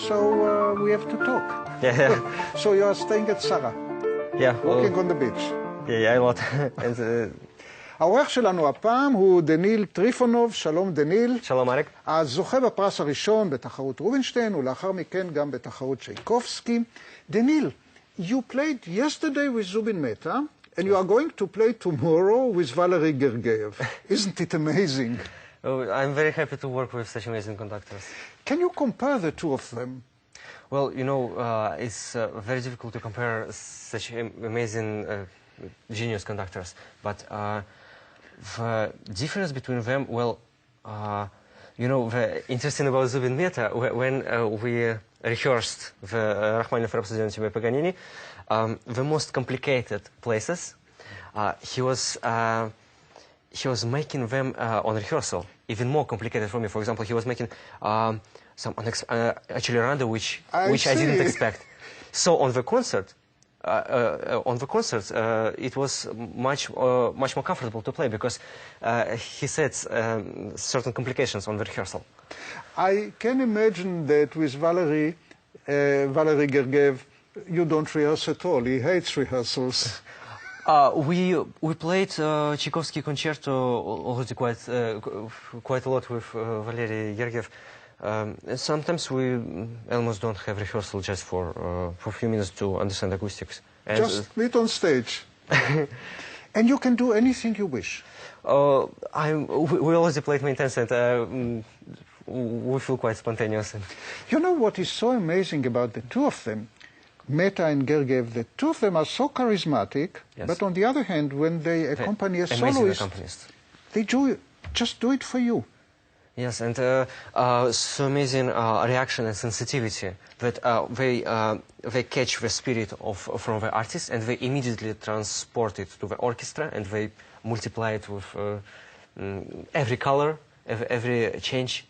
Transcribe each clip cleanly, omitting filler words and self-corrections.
So we have to talk. Yeah. So you are staying at Sarah, Yeah. walking on the beach. Yeah, a lot. האורח שלנו הפעם הוא דניל טריפונוב. שלום דניל. שלום אריק. הזוכה בפרס הראשון בתחרות רובינשטיין ולאחר מכן גם בתחרות צ'ייקובסקי. דניל, you played yesterday with Zubin Mehta and you are going to play tomorrow with Valery Gergiev. Isn't it amazing? Oh, I'm very happy to work with such amazing conductors. Can you compare the two of them? Well, you know, it's very difficult to compare such amazing genius conductors, but the difference between them, well, you know, the interesting about Zubin Mehta, when we rehearsed the Rachmaninoff Rhapsody by Paganini, the most complicated places, he was making them on rehearsal even more complicated for me. For example, he was making some actually rondo which I didn't expect. So on the concert, it was much more comfortable to play because he set certain complications on the rehearsal. I can imagine that with Valery Gergiev, you don't rehearse at all. He hates rehearsals. We played Tchaikovsky concerto already quite a lot with Valery Gergiev. Sometimes we almost don't have rehearsal just for a few minutes to understand acoustics. And just meet on stage. And you can do anything you wish. We already played many times and we feel quite spontaneous. You know what is so amazing about the two of them? Mehta and Gergiev, the two of them are so charismatic, yes. But on the other hand, when they accompany a soloist, they just do it for you. Yes, and so amazing reaction and sensitivity that they catch the spirit from the artist and they immediately transport it to the orchestra and they multiply it with every color, every change.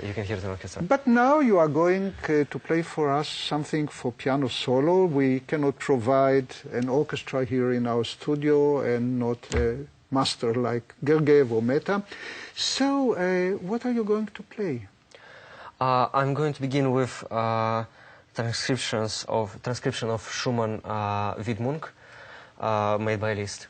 You can hear the orchestra. But now you are going to play for us something for piano solo. We cannot provide an orchestra here in our studio and not a master like Gergiev or Mehta. So what are you going to play? I'm going to begin with transcription of Schumann Widmung made by Liszt.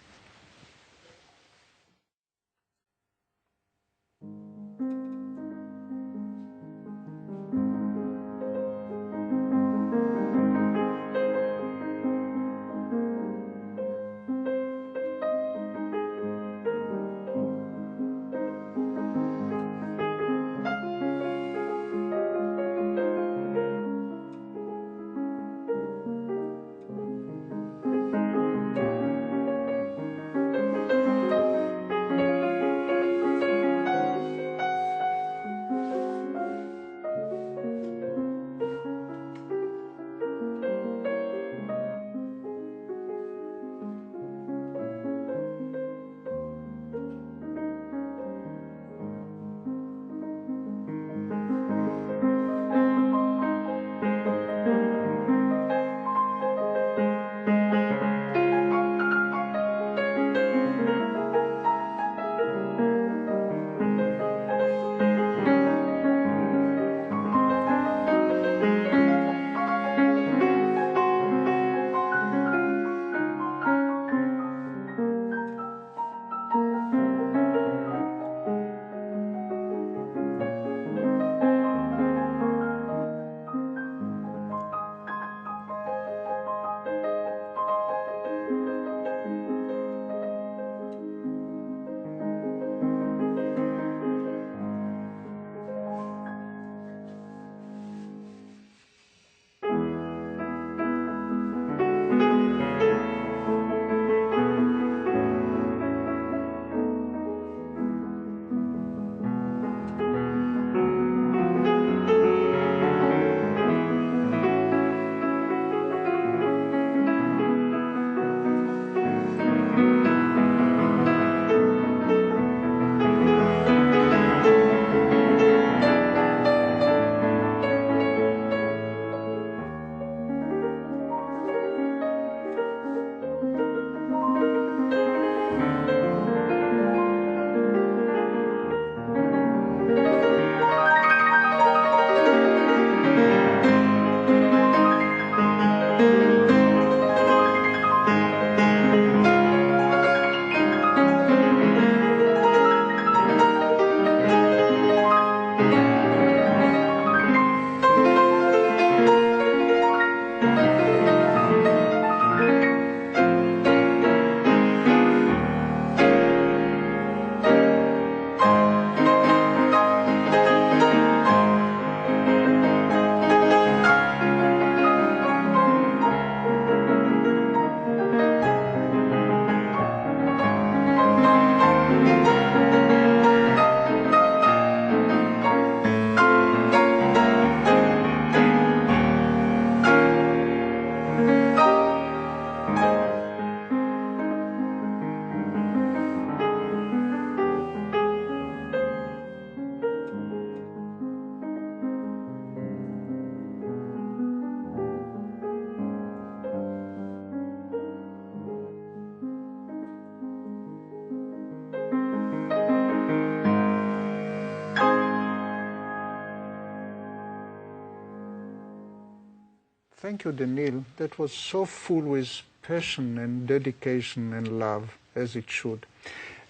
Thank you, Daniil. That was so full with passion and dedication and love, as it should.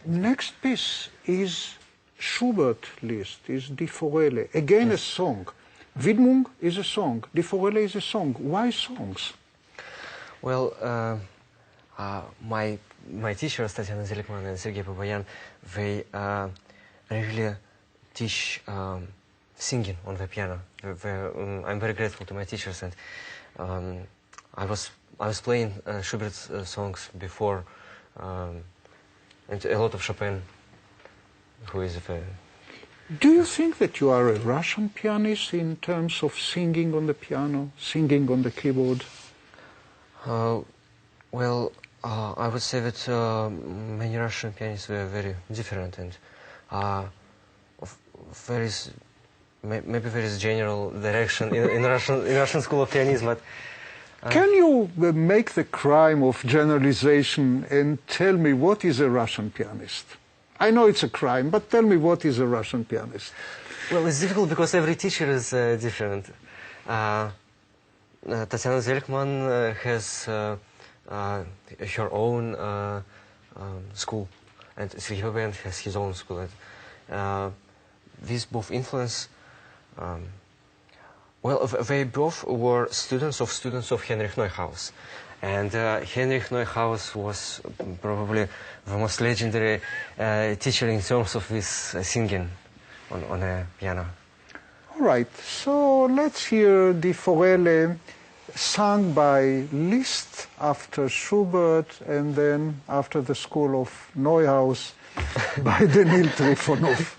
Next piece is Schubert list, is Die Forelle. Again, yes. A song. Widmung is a song. Die Forelle is a song. Why songs? Well, my teachers, Tatiana Zelikman and Sergei Babayan, they really teach singing on the piano. I'm very grateful to my teachers, and I was playing Schubert's songs before, and a lot of Chopin, who is very... Do you think that you are a Russian pianist in terms of singing on the piano, singing on the keyboard? Well, I would say that many Russian pianists were very different, and maybe there is general direction in Russian school of pianism, but... Can you make the crime of generalization and tell me what is a Russian pianist? I know it's a crime, but tell me what is a Russian pianist. Well, it's difficult because every teacher is different. Tatiana Zelikman has her own school, and Sergei Babayan has his own school. And, these both influence... well, they both were students of Heinrich Neuhaus. And Heinrich Neuhaus was probably the most legendary teacher in terms of this singing on a piano. All right, so let's hear Die Forelle sung by Liszt after Schubert and then after the school of Neuhaus by Danil Trifonov.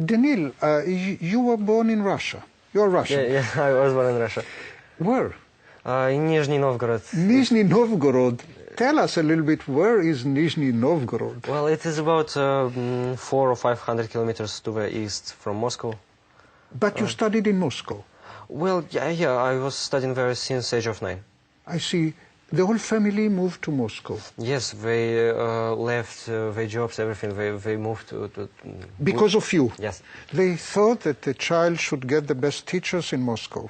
Danil, you were born in Russia. You're Russian. Yeah, I was born in Russia. Where? In Nizhny Novgorod. Nizhny Novgorod. Tell us a little bit, where is Nizhny Novgorod? Well, it is about 400 or 500 kilometers to the east from Moscow. But you studied in Moscow. Well, yeah, I was studying there since age of 9. I see. The whole family moved to Moscow. Yes, they left their jobs, everything. They moved to Because of you? Yes. They thought that the child should get the best teachers in Moscow.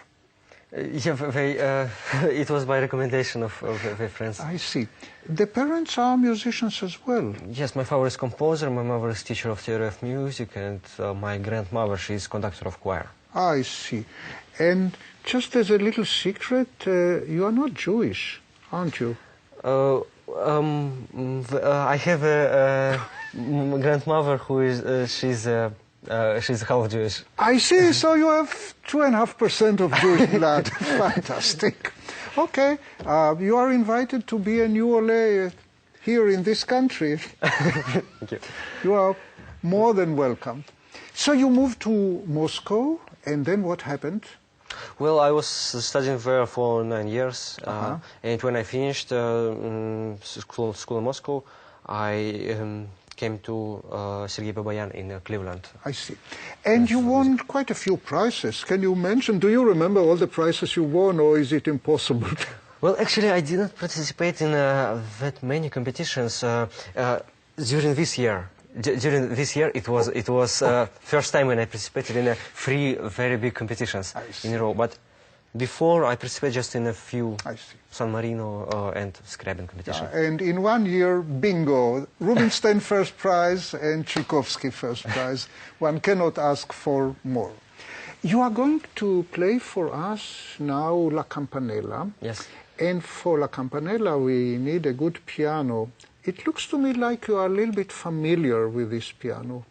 Yeah, it was by recommendation of their friends. I see. The parents are musicians as well. Yes, my father is composer, my mother is teacher of theory of music, and my grandmother, she is conductor of choir. I see. And just as a little secret, you are not Jewish, aren't you? I have a grandmother who is, she's half Jewish. I see, so you have 2.5% of Jewish blood. Fantastic. Okay, you are invited to be a new Ole here in this country. Thank you. You are more than welcome. So you moved to Moscow, and then what happened? Well, I was studying there for 9 years, and when I finished school in Moscow, I came to Sergei Babayan in Cleveland. I see. And you won quite a few prizes. Can you mention, do you remember all the prizes you won, or is it impossible? Well, actually, I didn't participate in that many competitions during this year. During this year, it was first time when I participated in 3 very big competitions in a row. But before, I participated just in a few San Marino and Scriabin competitions. And in 1 year, bingo, Rubinstein first prize and Tchaikovsky first prize. One cannot ask for more. You are going to play for us now La Campanella. Yes. And for La Campanella, we need a good piano. It looks to me like you are a little bit familiar with this piano.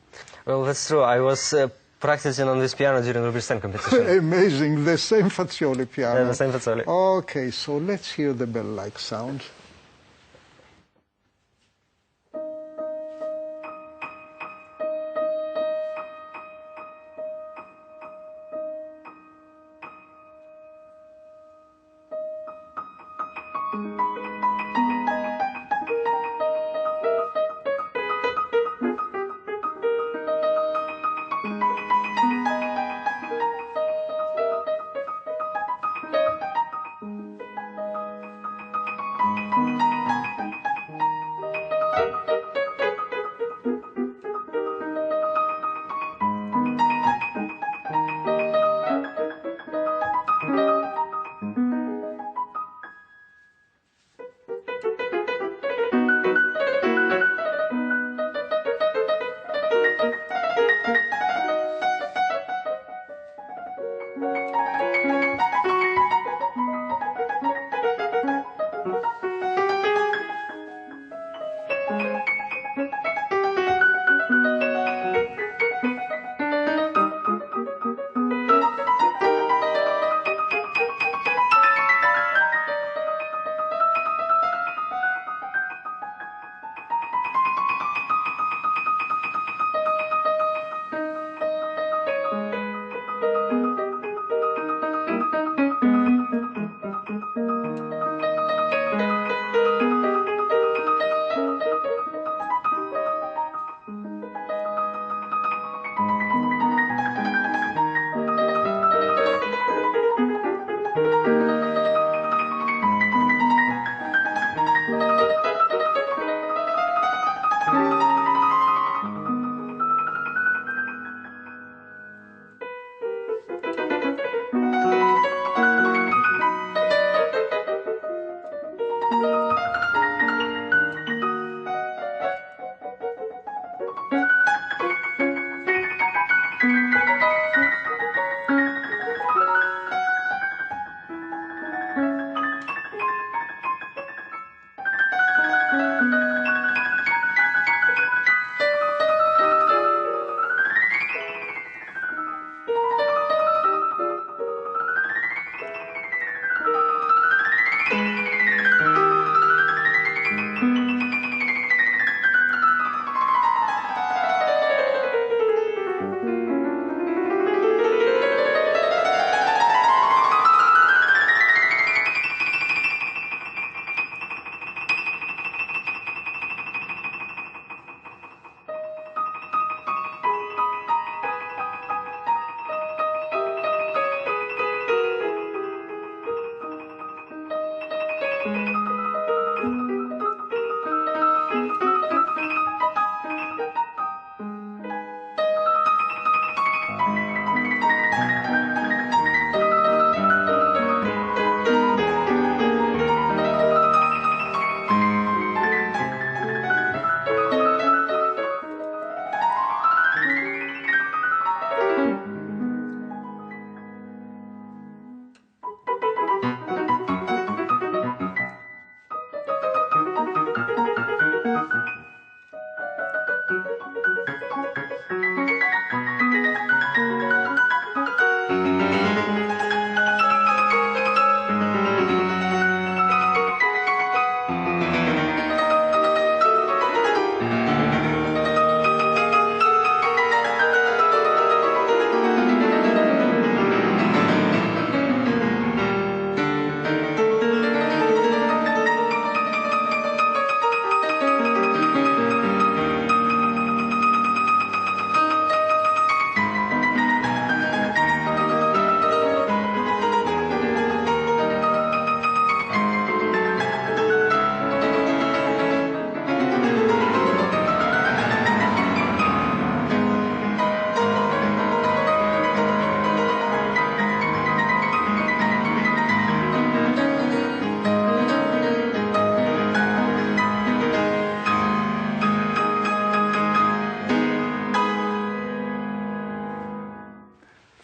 Well, that's true. I was practicing on this piano during the Rubinstein competition. Amazing, the same Fazioli piano. Yeah, the same Fazioli. Okay, so let's hear the bell-like sound.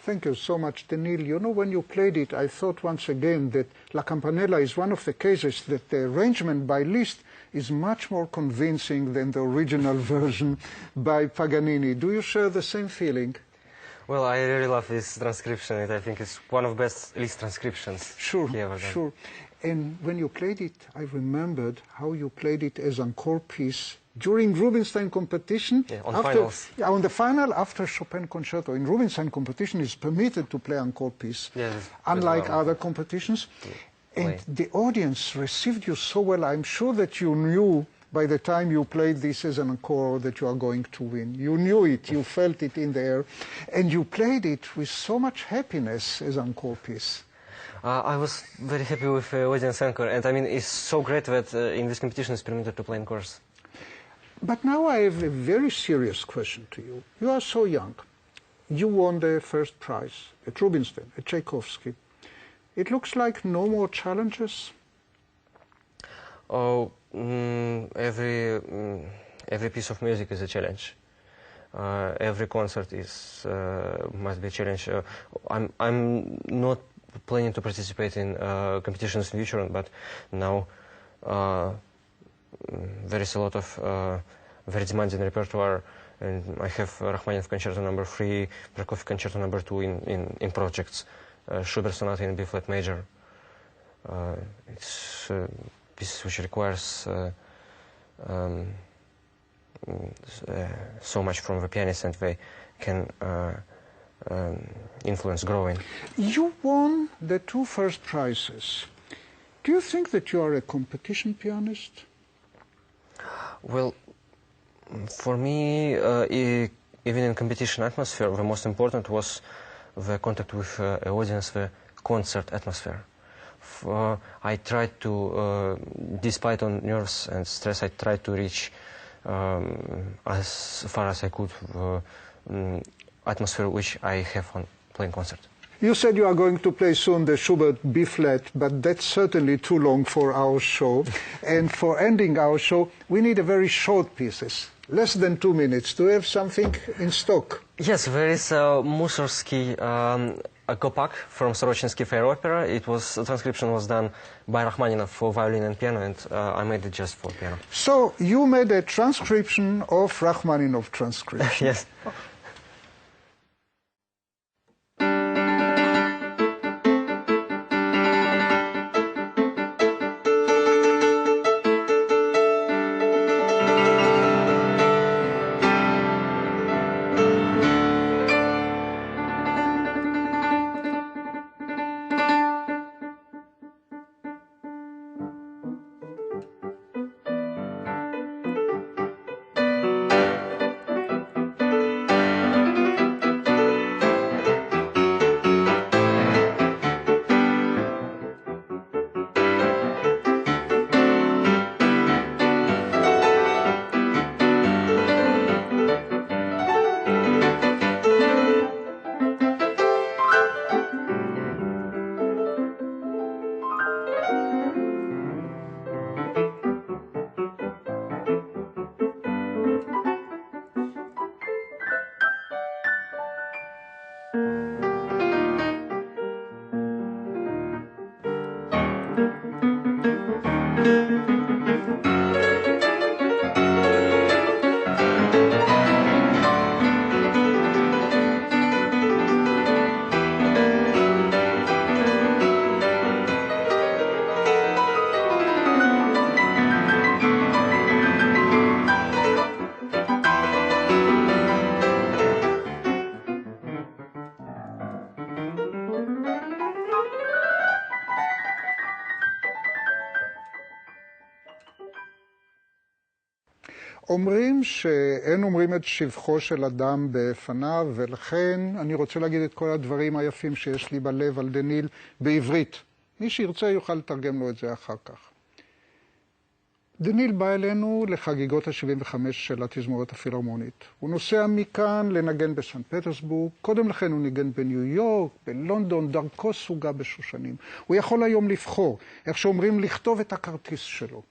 Thank you so much, Danil. You know, when you played it, I thought once again that La Campanella is one of the cases that the arrangement by Liszt is much more convincing than the original version by Paganini. Do you share the same feeling? Well, I really love this transcription. I think it's one of the best Liszt transcriptions he ever done. Sure. And when you played it, I remembered how you played it as encore piece during Rubinstein competition. Yeah, on finals. Yeah, on the final after Chopin concerto. In Rubinstein competition, it's permitted to play encore piece, unlike other competitions. And the audience received you so well. I'm sure that you knew by the time you played this as an encore that you are going to win. You knew it, you felt it in the air, and you played it with so much happiness as an encore piece. I was very happy with audience encore, and I mean, it's so great that in this competition it's permitted to play encores. But now I have a very serious question to you. You are so young. You won the first prize at Rubinstein, at Tchaikovsky. It looks like no more challenges? Oh, every piece of music is a challenge. Every concert is must be a challenge. I'm not planning to participate in competitions in the future, but now there is a lot of very demanding repertoire, and I have Rachmaninoff Concerto No. 3, Prokofiev Concerto No. 2 in projects, Schubert Sonata in B-flat major. It's pieces which requires so much from the pianist, and they can influence growing. You won the two first prizes. Do you think that you are a competition pianist? Well, for me, even in competition atmosphere, the most important was the contact with the audience, the concert atmosphere. I tried to, despite on nerves and stress, I tried to reach as far as I could the atmosphere which I have on playing concert. You said you are going to play soon the Schubert B-flat, but that's certainly too long for our show. And for ending our show, we need a very short pieces, less than 2 minutes. Do you have something in stock? Yes, there is a Mussorgsky Gopak from Sorochinsky Fair Opera. The transcription was done by Rachmaninoff for violin and piano, and I made it just for piano. So you made a transcription of Rachmaninoff transcription? Yes. אומרים שאין אומרים את שבחו של אדם בפניו, ולכן אני רוצה להגיד את כל הדברים היפים שיש לי בלב על דניל בעברית. מי שירצה יוכל לתרגם לו את זה אחר כך. דניל בא אלינו לחגיגות ה-75 של התזמורת הפילהרמונית. הוא נוסע מכאן לנגן בסן פטרסבורג, קודם לכן הוא ניגן בניו יורק, בלונדון, דרכו סוגה בשושנים. הוא יכול היום לבחור, איך שאומרים, לכתוב את הכרטיס שלו.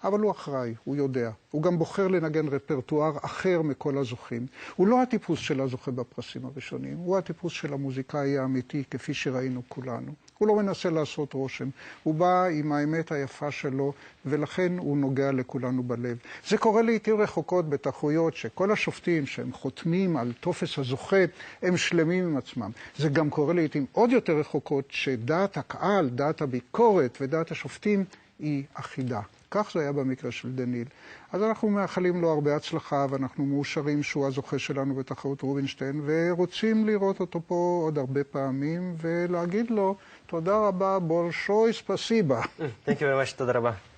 אבל הוא אחראי, הוא יודע. הוא גם בוחר לנגן רפרטואר אחר מכל הזוכים. הוא לא הטיפוס של הזוכה בפרסים הראשונים, הוא הטיפוס של המוזיקאי האמיתי, כפי שראינו כולנו. הוא לא מנסה לעשות רושם, הוא בא עם האמת היפה שלו, ולכן הוא נוגע לכולנו בלב. זה קורה לעתים רחוקות בתחרויות שכל השופטים שהם חותמים על טופס הזוכה, הם שלמים עם עצמם. זה גם קורה לעתים עוד יותר רחוקות שדעת הקהל, דעת הביקורת ודעת השופטים היא אחידה. כך זה היה במקרה של דניל. אז אנחנו מאחלים לו הרבה הצלחה, ואנחנו מאושרים שהוא הזוכה שלנו בתחרות רובינשטיין, ורוצים לראות אותו פה עוד הרבה פעמים, ולהגיד לו תודה רבה, בולשוי ספסיבה. Thank you very much, תודה רבה.